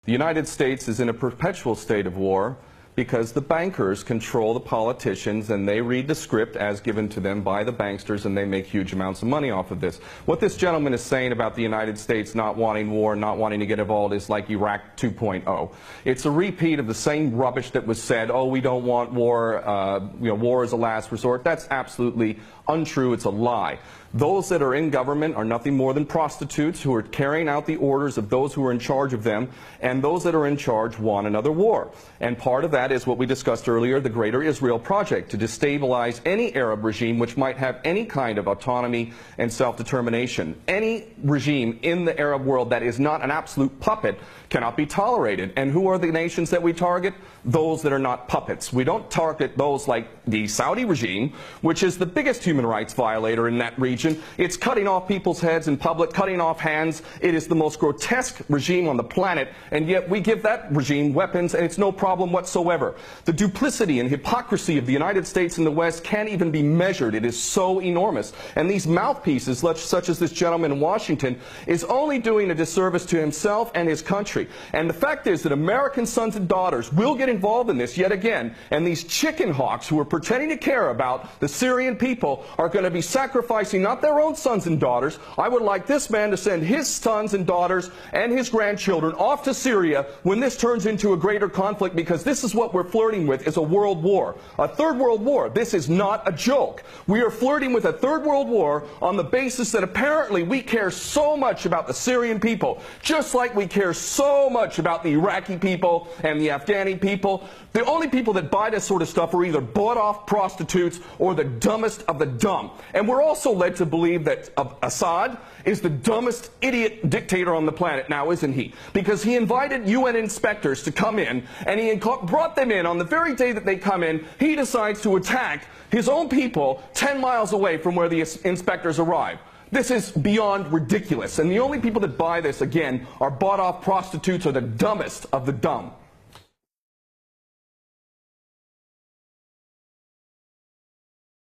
The United States is in a perpetual state of war because the bankers control the politicians and they read the script as given to them by the banksters, and they make huge amounts of money off of this. What this gentleman is saying about the United States not wanting war, not wanting to get involved is like Iraq 2.0. It's a repeat of the same rubbish that was said, oh, we don't want war, war is a last resort. That's absolutely untrue. It's a lie. Those that are in government are nothing more than prostitutes who are carrying out the orders of those who are in charge of them, and those that are in charge want another war. And part of that is what we discussed earlier, the Greater Israel Project, to destabilize any Arab regime which might have any kind of autonomy and self-determination. Any regime in the Arab world that is not an absolute puppet cannot be tolerated. And who are the nations that we target? Those that are not puppets. We don't target those like the Saudi regime, which is the biggest human rights violator in that region. It's cutting off people's heads in public, cutting off hands. It is the most grotesque regime on the planet, and yet we give that regime weapons, and it's no problem whatsoever. The duplicity and hypocrisy of the United States and the West can't even be measured. It is so enormous. And these mouthpieces, such as this gentleman in Washington, is only doing a disservice to himself and his country. And the fact is that American sons and daughters will get involved in this yet again, and these chicken hawks who are pretending to care about the Syrian people are going to be sacrificing not their own sons and daughters. I would like this man to send his sons and daughters and his grandchildren off to Syria when this turns into a greater conflict, because this is what we're flirting with, is a world war. A third world war. This is not a joke. We are flirting with a third world war on the basis that apparently we care so much about the Syrian people, just like we care so much about the Iraqi people and the Afghani people. The only people that buy this sort of stuff are either bought-off prostitutes or the dumbest of the dumb. And we're also led to believe that Assad is the dumbest idiot dictator on the planet now, isn't he? Because he invited UN inspectors to come in, and he brought them in on the very day that they come in. He decides to attack his own people 10 miles away from where the inspectors arrive. This is beyond ridiculous, and the only people that buy this, again, are bought-off prostitutes or the dumbest of the dumb.